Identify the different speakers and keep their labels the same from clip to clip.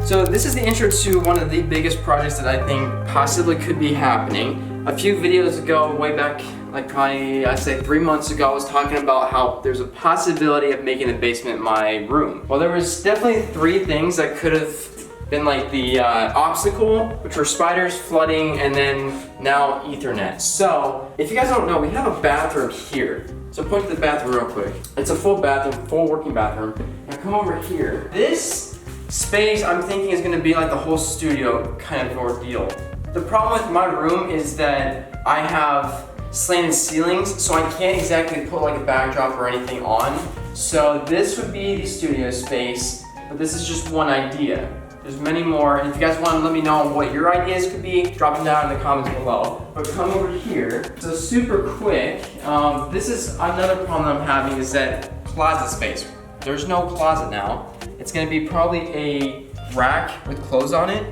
Speaker 1: So this is the intro to one of the biggest projects that I think possibly could be happening. A few videos ago, way back, like probably I'd say 3 months ago, I was talking about how there's a possibility of making the basement my room. Well, there was definitely 3 things that could have been like the obstacle, which were spiders, flooding, and then now Ethernet. So if you guys don't know, we have a bathroom here. So point to the bathroom real quick. It's a full bathroom, full working bathroom. Now come over here. This space I'm thinking is gonna be like the whole studio kind of ordeal. The problem with my room is that I have slanted ceilings, so I can't exactly put like a backdrop or anything on. So this would be the studio space, but this is just one idea. There's many more, and if you guys want to let me know what your ideas could be, drop them down in the comments below. But come over here. So super quick, this is another problem I'm having, is that closet space. There's no closet now. It's gonna be probably a rack with clothes on it.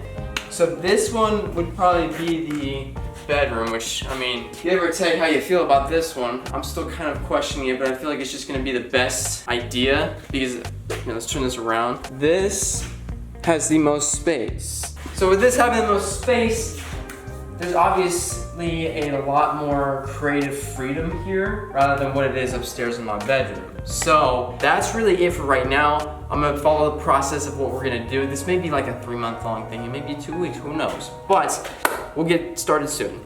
Speaker 1: So this one would probably be the bedroom, which, I mean, give or take how you feel about this one. I'm still kind of questioning it, but I feel like it's just gonna be the best idea because, let's turn this around. This has the most space. So with this having the most space, there's obviously a lot more creative freedom here rather than what it is upstairs in my bedroom. So that's really it for right now. I'm gonna follow the process of what we're gonna do. This may be like a 3-month-long thing, it may be 2 weeks, who knows? But we'll get started soon.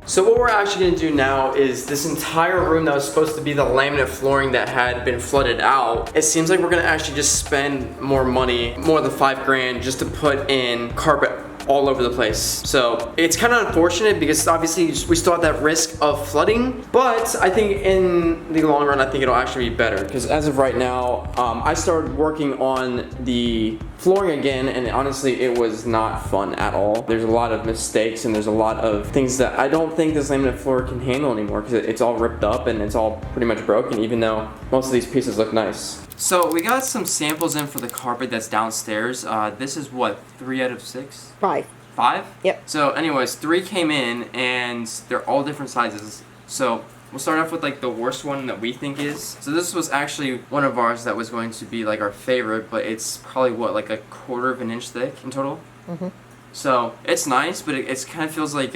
Speaker 1: So what we're actually gonna do now is this entire room that was supposed to be the laminate flooring that had been flooded out, it seems like we're gonna actually just spend more money, more than 5 grand, just to put in carpet all over the place. So it's kind of unfortunate because obviously we still have that risk of flooding, but I think in the long run, I think it'll actually be better because as of right now, I started working on the flooring again, and honestly, it was not fun at all. There's a lot of mistakes and there's a lot of things that I don't think this laminate floor can handle anymore because it's all ripped up and it's all pretty much broken, even though most of these pieces look nice. So we got some samples in for the carpet that's downstairs. This is what, 3 out of 6?
Speaker 2: 5.
Speaker 1: 5?
Speaker 2: Yep.
Speaker 1: So anyways, 3 came in and they're all different sizes. So we'll start off with like the worst one that we think is. So this was actually one of ours that was going to be like our favorite, but it's probably what, like a 1/4 inch thick in total? Mm-hmm. So it's nice, but it kind of feels like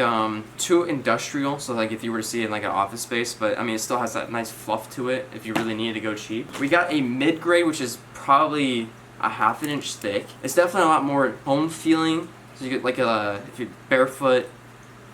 Speaker 1: too industrial. So like if you were to see it in like an office space, but I mean it still has that nice fluff to it if you really needed to go cheap. We got a mid-grade, which is probably a 1/2 inch thick. It's definitely a lot more home feeling. So you get like if you're barefoot,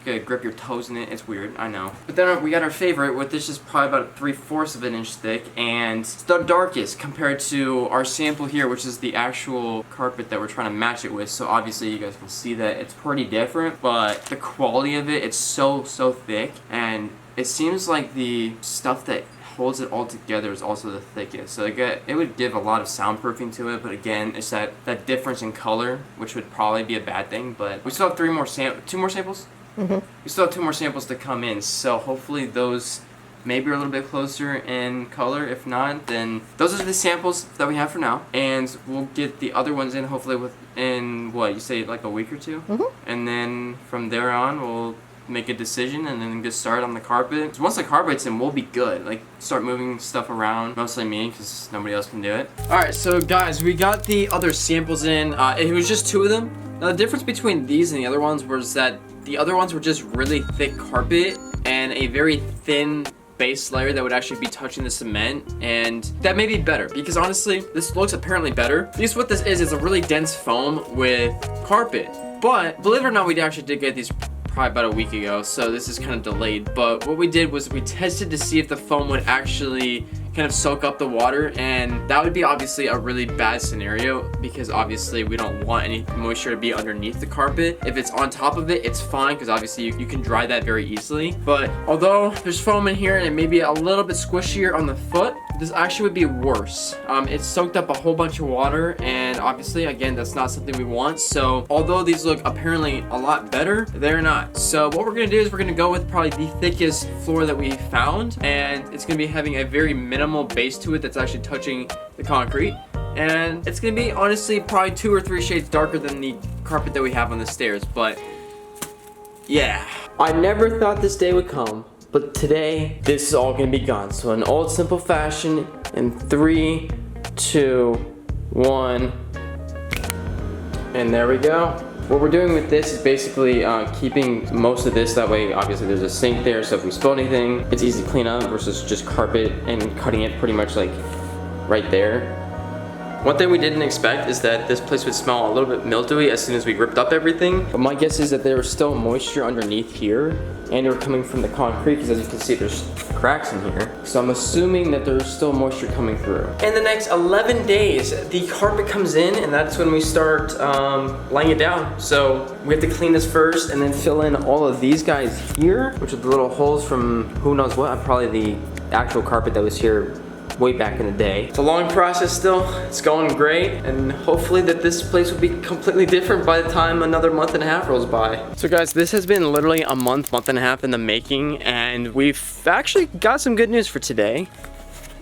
Speaker 1: you could grip your toes in it. It's weird, I know. But then we got our favorite, with this is probably about 3/4 of an inch thick, and it's the darkest compared to our sample here, which is the actual carpet that we're trying to match it with. So obviously you guys can see that it's pretty different, but the quality of it, it's so thick, and it seems like the stuff that holds it all together is also the thickest. So it would give a lot of soundproofing to it, but again, it's that difference in color, which would probably be a bad thing. But we still have 2 more samples. Mm-hmm. We still have 2 more samples to come in, so hopefully those maybe are a little bit closer in color. If not, then those are the samples that we have for now, and we'll get the other ones in hopefully within what you say, like a week or 2. Mm-hmm. And then from there on we'll make a decision and then get started on the carpet. So once the carpet's in, we'll be good. Like start moving stuff around, mostly me because nobody else can do it. Alright, so guys, we got the other samples in. It was just 2 of them. Now the difference between these and the other ones was that the other ones were just really thick carpet and a very thin base layer that would actually be touching the cement, and that may be better because honestly this looks apparently better because what this is a really dense foam with carpet. But believe it or not, we actually did get these probably about a week ago, so this is kind of delayed. But what we did was we tested to see if the foam would actually kind of soak up the water, and that would be obviously a really bad scenario because obviously we don't want any moisture to be underneath the carpet. If it's on top of it, it's fine because obviously you can dry that very easily. But although there's foam in here and it may be a little bit squishier on the foot, this actually would be worse. It soaked up a whole bunch of water, and obviously again that's not something we want. So although these look apparently a lot better, they're not. So what we're gonna do is we're gonna go with probably the thickest floor that we found, and it's gonna be having a very minimal base to it that's actually touching the concrete, and it's gonna be honestly probably 2 or 3 shades darker than the carpet that we have on the stairs. But yeah, I never thought this day would come, but today this is all gonna be gone. So in old simple fashion, in 3, 2, 1. And there we go. What we're doing with this is basically keeping most of this, that way obviously there's a sink there, so if we spill anything, it's easy to clean up versus just carpet and cutting it pretty much like right there. One thing we didn't expect is that this place would smell a little bit mildewy as soon as we ripped up everything. But my guess is that there was still moisture underneath here, and they were coming from the concrete, because as you can see, there's cracks in here. So I'm assuming that there's still moisture coming through. In the next 11 days, the carpet comes in, and that's when we start laying it down. So we have to clean this first, and then fill in all of these guys here, which are the little holes from who knows what, probably the actual carpet that was here way back in the day. It's a long process still. It's going great, and hopefully that this place will be completely different by the time another month and a half rolls by. So guys, this has been literally a month and a half in the making, and we've actually got some good news for today.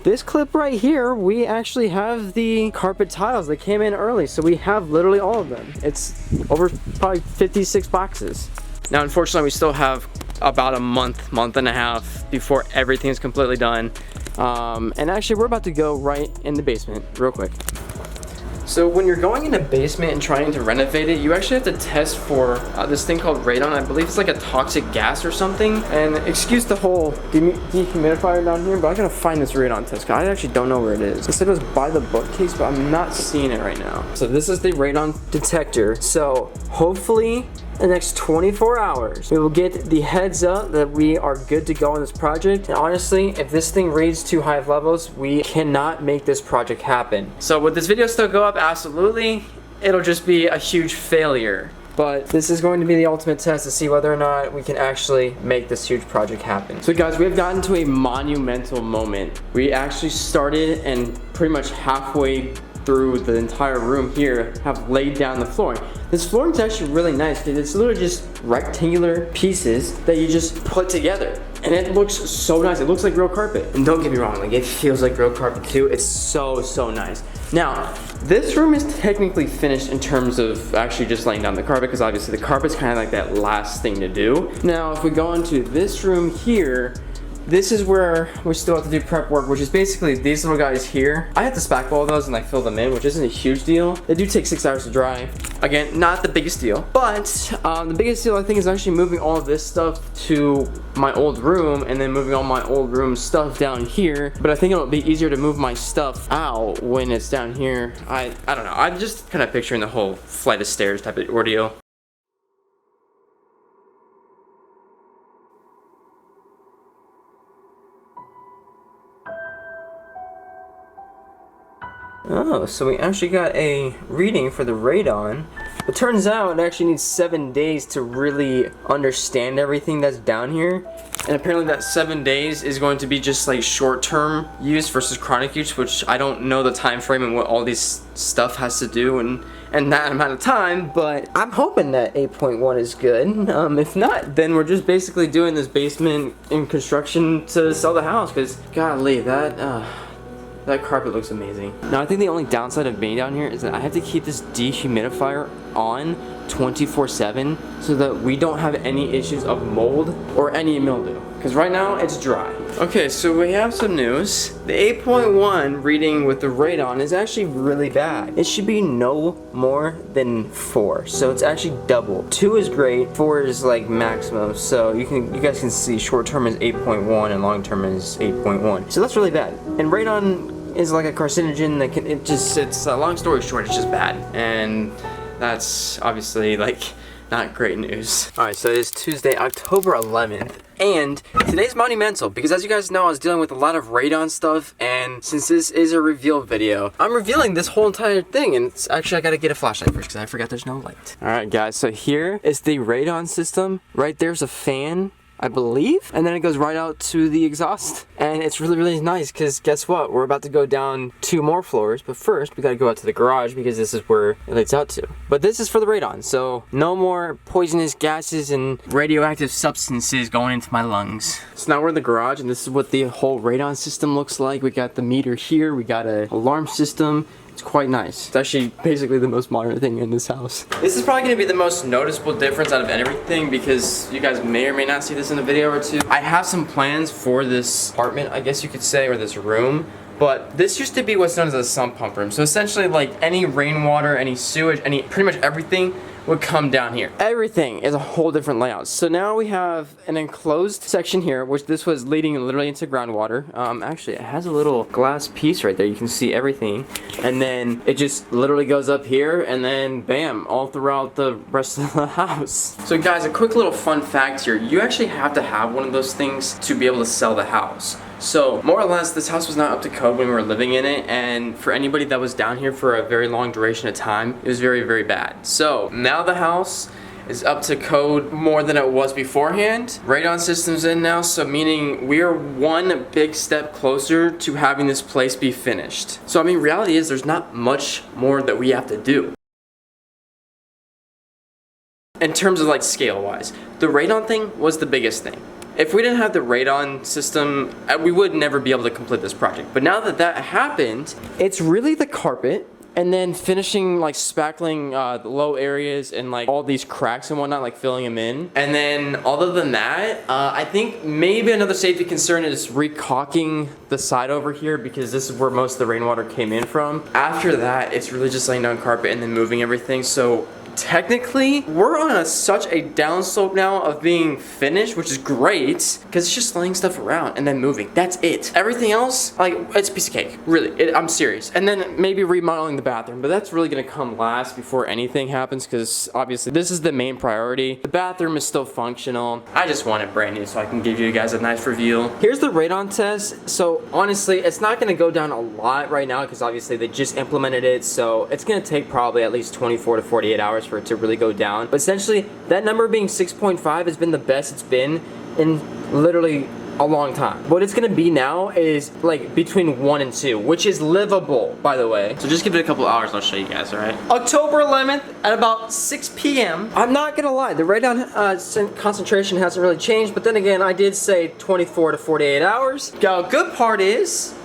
Speaker 1: This clip right here, we actually have the carpet tiles that came in early, so we have literally all of them. It's over probably 56 boxes. Now unfortunately we still have about a month and a half before everything is completely done. And actually we're about to go right in the basement real quick. So when you're going in the basement and trying to renovate it, you actually have to test for this thing called radon. I believe it's like a toxic gas or something. And excuse the whole dehumidifier down here, but I gotta find this radon test, because I actually don't know where it is. I said it was by the bookcase, but I'm not seeing it right now. So this is the radon detector. So hopefully in the next 24 hours, we will get the heads up that we are good to go on this project. And honestly, if this thing reads too high of levels, we cannot make this project happen. So would this video still go up? Absolutely. It'll just be a huge failure. But this is going to be the ultimate test to see whether or not we can actually make this huge project happen. So guys, we have gotten to a monumental moment. We actually started and pretty much halfway through the entire room here have laid down the flooring. This flooring is actually really nice because it's literally just rectangular pieces that you just put together. And it looks so nice. It looks like real carpet. And don't get me wrong, like it feels like real carpet too. It's so nice. Now, this room is technically finished in terms of actually just laying down the carpet, because obviously the carpet's kind of like that last thing to do. Now, if we go into this room here, this is where we still have to do prep work, which is basically these little guys here. I have to spackball those and like fill them in, which isn't a huge deal. They do take 6 hours to dry. Again, not the biggest deal, but the biggest deal I think is actually moving all of this stuff to my old room and then moving all my old room stuff down here. But I think it'll be easier to move my stuff out when it's down here. I don't know. I'm just kind of picturing the whole flight of stairs type of ordeal. Oh, so we actually got a reading for the radon. It turns out it actually needs 7 days to really understand everything that's down here. And apparently that 7 days is going to be just like short-term use versus chronic use, which I don't know the time frame and what all these stuff has to do and that amount of time, but I'm hoping that 8.1 is good. If not, then we're just basically doing this basement in construction to sell the house, because golly, that carpet looks amazing. Now I think the only downside of being down here is that I have to keep this dehumidifier on 24/7 so that we don't have any issues of mold or any mildew, because right now it's dry. Okay, so we have some news. The 8.1 reading with the radon is actually really bad. It should be no more than 4, so it's actually double. 2 is great, 4 is like maximum, so you guys can see short term is 8.1 and long term is 8.1. So that's really bad. And radon is like a carcinogen that can, it's a long story short, it's just bad. And that's obviously like not great news. Alright, so it is Tuesday, October 11th. And today's monumental because, as you guys know, I was dealing with a lot of radon stuff, and since this is a reveal video, I'm revealing this whole entire thing. And it's actually, I gotta get a flashlight first because I forgot there's no light. Alright guys, so here is the radon system. Right there's a fan, I believe, and then it goes right out to the exhaust, and it's really nice because guess what, we're about to go down 2 more floors, but first we gotta go out to the garage because this is where it leads out to. But this is for the radon, so no more poisonous gases and radioactive substances going into my lungs. So now we're in the garage, and this is what the whole radon system looks like. We got the meter here, we got an alarm system. It's quite nice. It's actually basically the most modern thing in this house. This is probably going to be the most noticeable difference out of everything because you guys may or may not see this in a video or two. I have some plans for this apartment, I guess you could say, or this room, but this used to be what's known as a sump pump room. So essentially like any rainwater, any sewage, pretty much everything would come down here. Everything is a whole different layout. So now we have an enclosed section here, which this was leading literally into groundwater. Actually, it has a little glass piece right there. You can see everything. And then it just literally goes up here and then bam, all throughout the rest of the house. So guys, a quick little fun fact here. You actually have to have one of those things to be able to sell the house. So more or less, this house was not up to code when we were living in it, and for anybody that was down here for a very long duration of time, it was very, very bad. So now the house is up to code more than it was beforehand. Radon system's in now, so meaning we're one big step closer to having this place be finished. So I mean, reality is there's not much more that we have to do. In terms of like scale-wise, the radon thing was the biggest thing. If we didn't have the radon system, we would never be able to complete this project. But now that that happened, it's really the carpet and then finishing like spackling the low areas and like all these cracks and whatnot, like filling them in. And then other than that, I think maybe another safety concern is recaulking the side over here, because this is where most of the rainwater came in from. After that, it's really just laying down carpet and then moving everything. So technically, we're on such a downslope now of being finished, which is great, because it's just laying stuff around and then moving. That's it. Everything else, like, it's a piece of cake. Really, I'm serious. And then maybe remodeling the bathroom, but that's really gonna come last before anything happens, because obviously this is the main priority. The bathroom is still functional. I just want it brand new so I can give you guys a nice reveal. Here's the radon test. So honestly, it's not gonna go down a lot right now, because obviously they just implemented it, so it's gonna take probably at least 24 to 48 hours for it to really go down. But essentially, that number being 6.5 has been the best it's been in literally a long time. What it's gonna be now is like between 1 and 2, which is livable, by the way. So just give it a couple hours and I'll show you guys, alright? October 11th at about 6 p.m. I'm not gonna lie, the radon concentration hasn't really changed, but then again, I did say 24 to 48 hours. Now, good part is,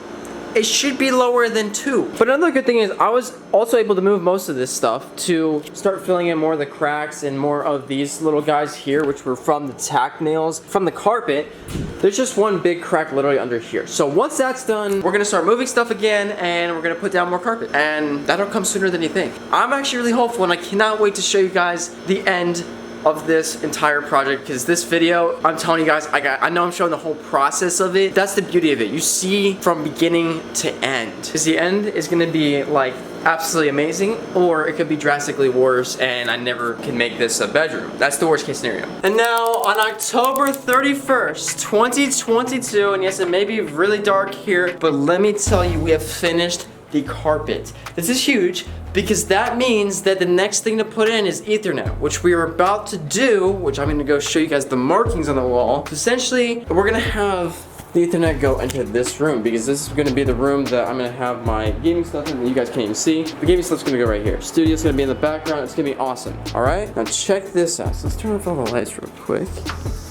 Speaker 1: it should be lower than 2. But another good thing is I was also able to move most of this stuff to start filling in more of the cracks and more of these little guys here, which were from the tack nails from the carpet. There's just one big crack literally under here. So once that's done, we're gonna start moving stuff again and we're gonna put down more carpet. And that'll come sooner than you think. I'm actually really hopeful and I cannot wait to show you guys the end of this entire project, because this video, I'm telling you guys, I know I'm showing the whole process of it. That's the beauty of it. You see from beginning to end. Because the end is gonna be like absolutely amazing, or it could be drastically worse and I never can make this a bedroom. That's the worst case scenario. And now on October 31st, 2022, and yes, it may be really dark here, but let me tell you, we have finished the carpet. This is huge, because that means that the next thing to put in is Ethernet, which we are about to do, which I'm gonna go show you guys the markings on the wall. Essentially, we're gonna have the Ethernet go into this room, because this is gonna be the room that I'm gonna have my gaming stuff in that you guys can't even see. The gaming stuff's gonna go right here. Studio's gonna be in the background. It's gonna be awesome. All right, now check this out. So let's turn off all the lights real quick.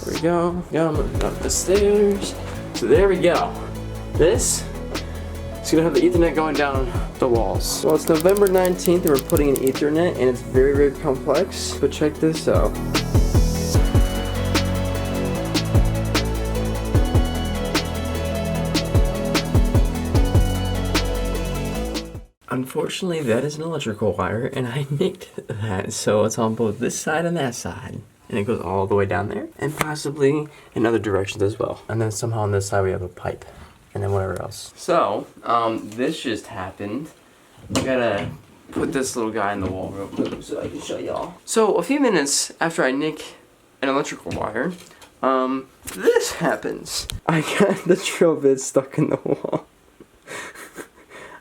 Speaker 1: There we go. Yeah, I'm moving up the stairs. So there we go. This, it's gonna have the Ethernet going down the walls. Well, it's November 19th and we're putting in Ethernet, and it's very, very complex, but check this out. Unfortunately, that is an electrical wire, and I nicked that, so it's on both this side and that side. And it goes all the way down there, and possibly in other directions as well. And then somehow on this side we have a pipe. And then whatever else. So, this just happened. I gotta put this little guy in the wall real quick so I can show y'all. So, a few minutes after I nick an electrical wire, this happens. I got the drill bit stuck in the wall.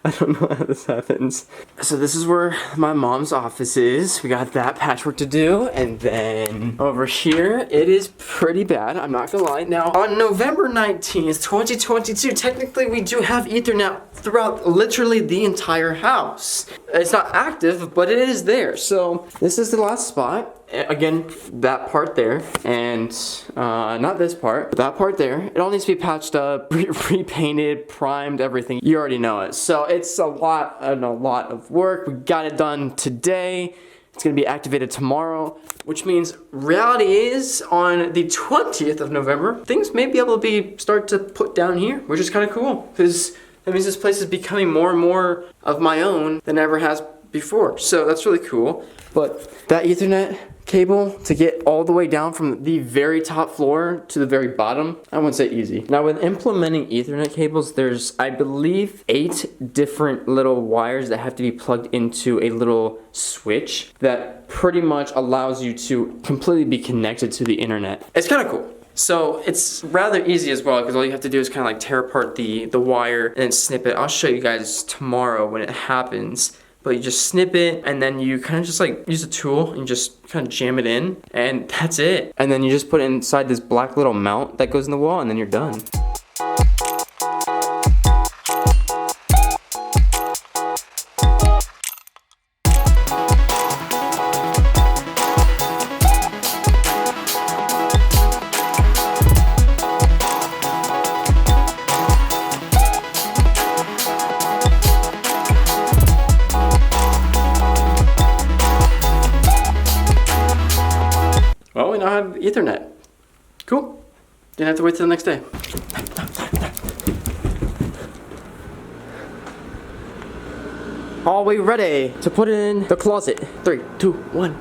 Speaker 1: I don't know how this happens. So this is where my mom's office is. We got that patchwork to do. And then over here, it is pretty bad. I'm not gonna lie. Now, on November 19th, 2022, technically we do have Ethernet throughout literally the entire house. It's not active, but it is there. So this is the last spot. Again, that part there, and not this part, but that part there. It all needs to be patched up, repainted, primed, everything. You already know it. So it's a lot of work. We got it done today. It's gonna be activated tomorrow, which means reality is on the 20th of November, things may be able to start to put down here, which is kind of cool, because That means this place is becoming more and more of my own than it ever has before. So that's really cool. But that Ethernet cable to get all the way down from the very top floor to the very bottom, I wouldn't say easy. Now with implementing Ethernet cables, there's, I believe, 8 different little wires that have to be plugged into a little switch that pretty much allows you to completely be connected to the internet. It's kind of cool. So it's rather easy as well, because all you have to do is kind of like tear apart the wire and then snip it. I'll show you guys tomorrow when it happens. But you just snip it, and then you kind of just like use a tool and just kind of jam it in, and that's it. And then you just put it inside this black little mount that goes in the wall, and then you're done. Well, we now have Ethernet. Cool. Didn't have to wait till the next day. All we ready to put it in the closet. 3, 2, 1.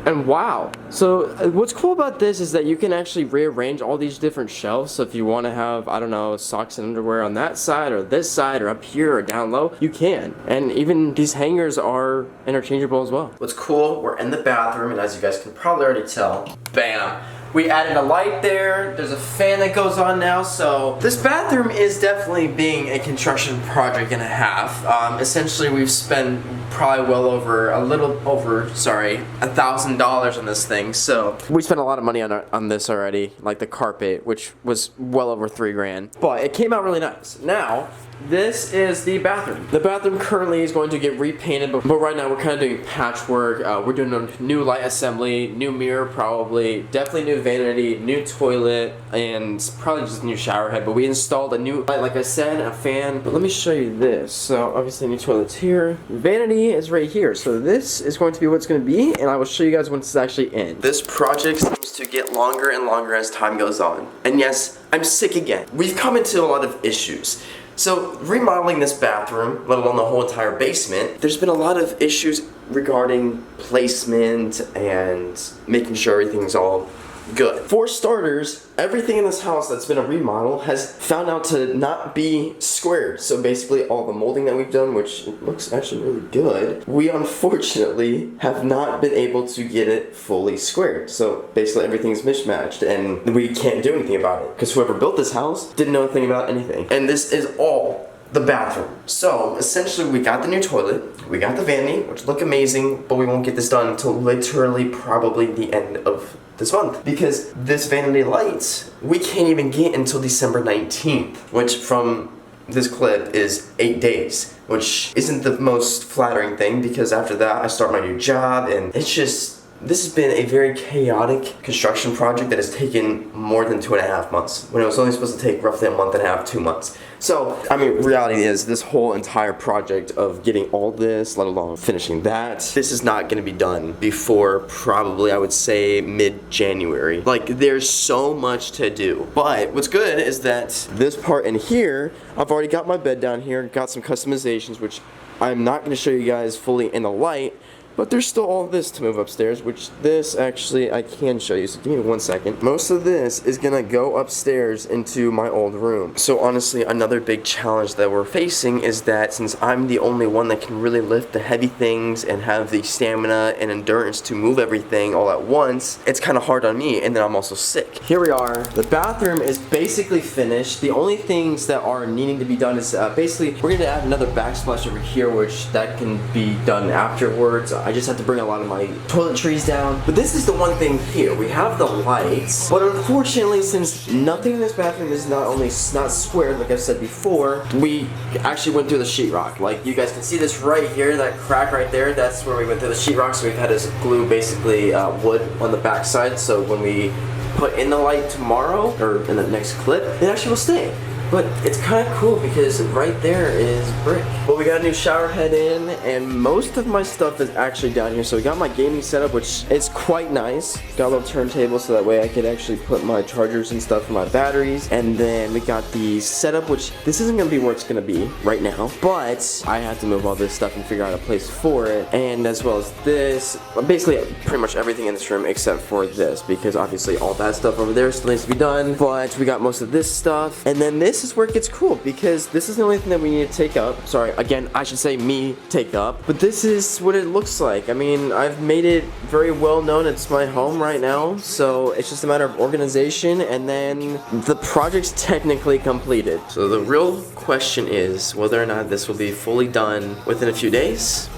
Speaker 1: And wow. So what's cool about this is that you can actually rearrange all these different shelves. So if you want to have, I don't know, socks and underwear on that side or this side or up here or down low, you can. And even these hangers are interchangeable as well. What's cool, we're in the bathroom, and as you guys can probably already tell, bam. We added a light there, there's a fan that goes on now, so this bathroom is definitely being a construction project and a half. Essentially we've spent probably well over, $1,000 on this thing, so we spent a lot of money on this already, like the carpet, which was well over $3,000. But it came out really nice. Now, this is the bathroom. The bathroom currently is going to get repainted, but right now we're kind of doing patchwork. We're doing a new light assembly, new mirror probably, definitely new vanity, new toilet, and probably just a new shower head. But we installed a new light, like I said, a fan. But let me show you this. So obviously new toilet's here. Vanity is right here. So this is going to be what it's going to be, and I will show you guys when it's actually in. This project seems to get longer and longer as time goes on. And yes, I'm sick again. We've come into a lot of issues. So remodeling this bathroom, let alone the whole entire basement, there's been a lot of issues regarding placement and making sure everything's all good. For starters, everything in this house that's been a remodel has found out to not be squared. So basically all the molding that we've done, which looks actually really good, we unfortunately have not been able to get it fully squared. So basically everything's mismatched and we can't do anything about it because whoever built this house didn't know anything about anything. And this is all the bathroom. So essentially we got the new toilet, we got the vanity, which look amazing, but we won't get this done until literally probably the end of this month, because this vanity lights we can't even get until December 19th, which from this clip is 8 days, which isn't the most flattering thing, because after that I start my new job, and it's just, this has been a very chaotic construction project that has taken more than 2.5 months, when it was only supposed to take roughly a month and a half, 2 months. So, I mean, reality is this whole entire project of getting all this, let alone finishing that, this is not going to be done before probably, I would say, mid-January. Like, there's so much to do. But what's good is that this part in here, I've already got my bed down here, got some customizations, which I'm not going to show you guys fully in the light. But there's still all this to move upstairs, which this actually I can show you, so give me 1 second. Most of this is gonna go upstairs into my old room. So honestly, another big challenge that we're facing is that since I'm the only one that can really lift the heavy things and have the stamina and endurance to move everything all at once, it's kind of hard on me, and then I'm also sick. Here we are. The bathroom is basically finished. The only things that are needing to be done is basically, we're gonna add another backsplash over here, which that can be done afterwards. I just have to bring a lot of my toiletries down. But this is the one thing here. We have the lights, but unfortunately, since nothing in this bathroom is not squared, like I've said before, we actually went through the sheetrock. Like you guys can see this right here, that crack right there, that's where we went through the sheetrock. So we've had to glue basically wood on the backside. So when we put in the light tomorrow, or in the next clip, it actually will stay. But it's kind of cool because right there is brick. But we got a new shower head in, and most of my stuff is actually down here. So we got my gaming setup, which is quite nice. Got a little turntable so that way I could actually put my chargers and stuff for my batteries. And then we got the setup, which this isn't gonna be where it's gonna be right now, but I have to move all this stuff and figure out a place for it. And as well as this, basically pretty much everything in this room except for this, because obviously all that stuff over there still needs to be done. But we got most of this stuff, and then this is where it gets cool because this is the only thing that we need to take up. Sorry, again, I should say me take up, but this is what it looks like. I mean, I've made it very well known. It's my home right now, so it's just a matter of organization, and then the project's technically completed. So the real question is whether or not this will be fully done within a few days,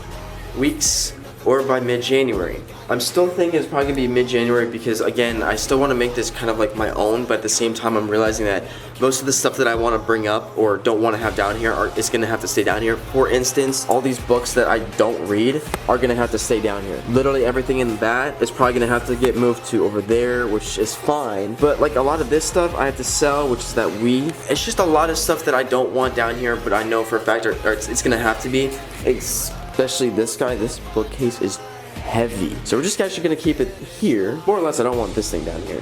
Speaker 1: weeks, or by mid-January. I'm still thinking it's probably gonna be mid-January because, again, I still want to make this kind of like my own, but at the same time I'm realizing that most of the stuff that I want to bring up or don't want to have down here is gonna have to stay down here. For instance, all these books that I don't read are gonna have to stay down here. Literally everything in that is probably gonna have to get moved to over there, which is fine. But like a lot of this stuff I have to sell, which is that weave. It's just a lot of stuff that I don't want down here, but I know for a fact it's gonna have to be. Especially this guy, this bookcase is heavy. So we're just actually gonna keep it here. More or less, I don't want this thing down here.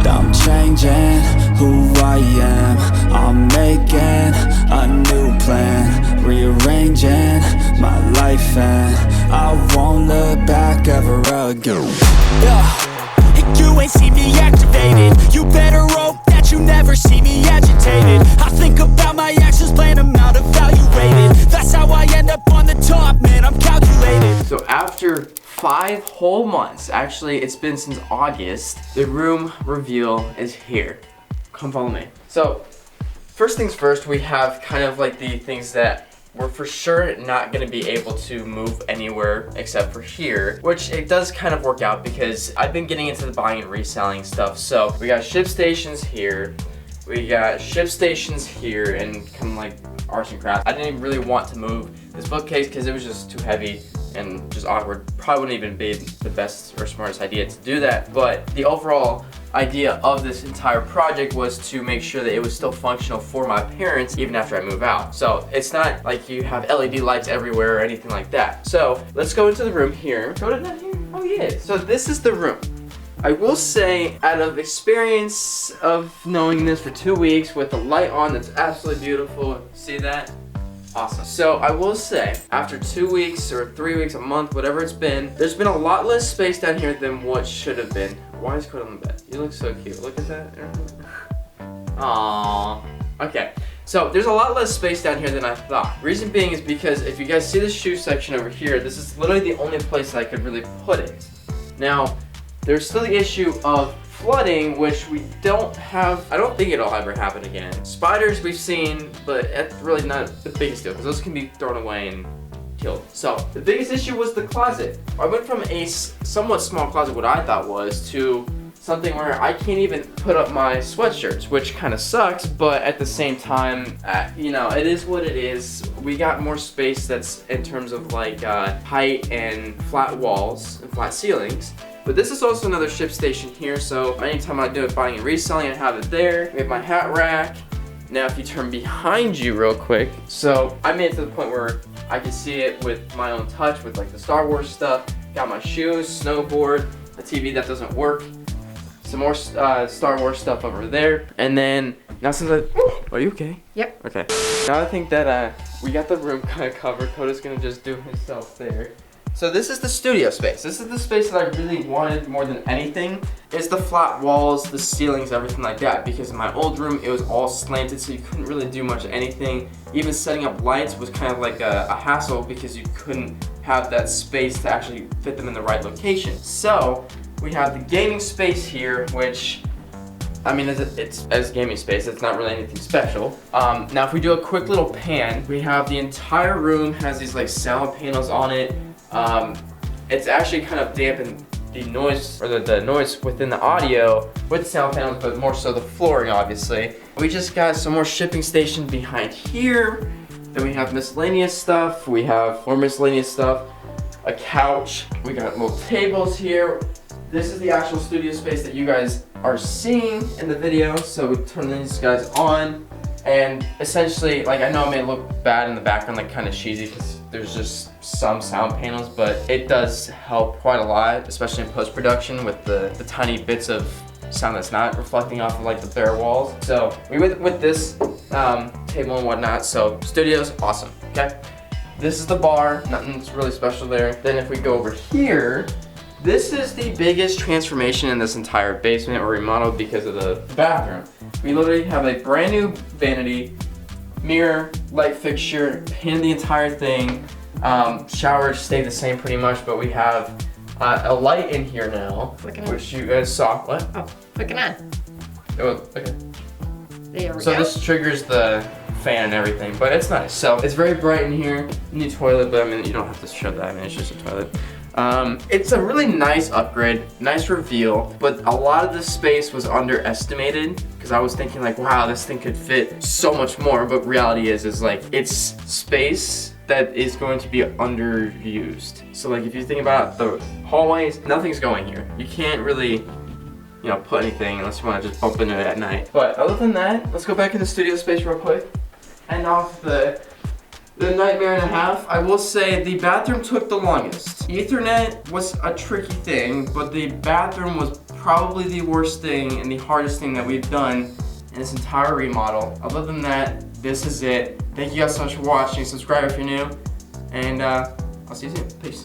Speaker 2: I'm changing who I am. I'm making a new plan, rearranging my life, and I won't look back ever again. And you ain't see me activated. You better hope that you never see me agitated. I think about my actions, plan them out, evaluated. That's how I end up on the top, man, I'm calculated.
Speaker 1: So after 5 whole months, actually it's been since August, the room reveal is here. Come follow me. So first things first, we have kind of like the things that we're for sure not gonna be able to move anywhere except for here, which it does kind of work out because I've been getting into the buying and reselling stuff. So we got ship stations here, we got ship stations here, and kind of like arts and crafts. I didn't really want to move this bookcase because it was just too heavy and just awkward. Probably wouldn't even be the best or smartest idea to do that, but the overall idea of this entire project was to make sure that it was still functional for my parents even after I move out. So it's not like you have LED lights everywhere or anything like that. So let's go into the room here. Go to that here? Oh yeah. So this is the room. I will say, out of experience of knowing this for 2 weeks with the light on, that's absolutely beautiful. See that? Awesome. So I will say, after 2 weeks or 3 weeks, a month, whatever it's been, there's been a lot less space down here than what should have been. Why is Code on the bed? You look so cute. Look at that. Aww. Okay. So there's a lot less space down here than I thought. Reason being is because if you guys see the shoe section over here, this is literally the only place that I could really put it. Now, there's still the issue of flooding, which we don't have. I don't think it'll ever happen again. Spiders we've seen, but that's really not the biggest deal because those can be thrown away and killed. So the biggest issue was the closet. I went from a somewhat small closet, what I thought was, to something where I can't even put up my sweatshirts, which kind of sucks, but at the same time, you know, it is what it is. We got more space that's in terms of like height and flat walls and flat ceilings. But this is also another ship station here, so anytime I do it buying and reselling, I have it there. We have my hat rack. Now if you turn behind you real quick, so I made it to the point where I can see it with my own touch with like the Star Wars stuff. Got my shoes, snowboard, a TV that doesn't work, some more Star Wars stuff over there. And then, now since are you okay?
Speaker 3: Yep.
Speaker 1: Okay. Now I think that we got the room kind of covered. Coda's gonna just do himself there. So this is the studio space. This is the space that I really wanted more than anything. Is the flat walls, the ceilings, everything like that. Because in my old room, it was all slanted, so you couldn't really do much of anything. Even setting up lights was kind of like a hassle because you couldn't have that space to actually fit them in the right location. So we have the gaming space here, which, I mean, it's as gaming space, it's not really anything special. Now if we do a quick little pan, we have the entire room has these like sound panels on it. It's actually kind of dampened the noise, or the noise within the audio with sound panels, but more so the flooring, obviously. We just got some more shipping station behind here. Then we have miscellaneous stuff. We have more miscellaneous stuff. A couch. We got little tables here. This is the actual studio space that you guys are seeing in the video. So we turn these guys on, and essentially, like, I know it may look bad in the background, like kind of cheesy, because there's just some sound panels, but it does help quite a lot, especially in post-production with the tiny bits of sound that's not reflecting off of like the bare walls. So we went with this table and whatnot. So studio's awesome. Okay, this is the bar. Nothing's really special there. Then if we go over here, this is the biggest transformation in this entire basement or remodeled because of the bathroom. We literally have a brand new vanity, mirror, light fixture, painted the entire thing. Shower stayed the same pretty much, but we have a light in here now, which you guys saw. What?
Speaker 3: Oh, clicking on.
Speaker 1: Oh, okay.
Speaker 3: There we
Speaker 1: So
Speaker 3: go.
Speaker 1: this triggers the fan and everything, but it's nice. So it's very bright in here. New toilet, but I mean, you don't have to show that. I mean, it's just a toilet. It's a really nice upgrade, nice reveal, but a lot of the space was underestimated because I was thinking like, wow, this thing could fit so much more, but reality is like it's space that is going to be underused. So like if you think about the hallways, nothing's going here. You can't really, you know, put anything unless you want to just bump into it at night. But other than that, let's go back into studio space real quick. And off the nightmare and a half, I will say the bathroom took the longest. Ethernet was a tricky thing, but the bathroom was probably the worst thing and the hardest thing that we've done in this entire remodel. Other than that, this is it. Thank you guys so much for watching. Subscribe if you're new, and I'll see you soon. Peace.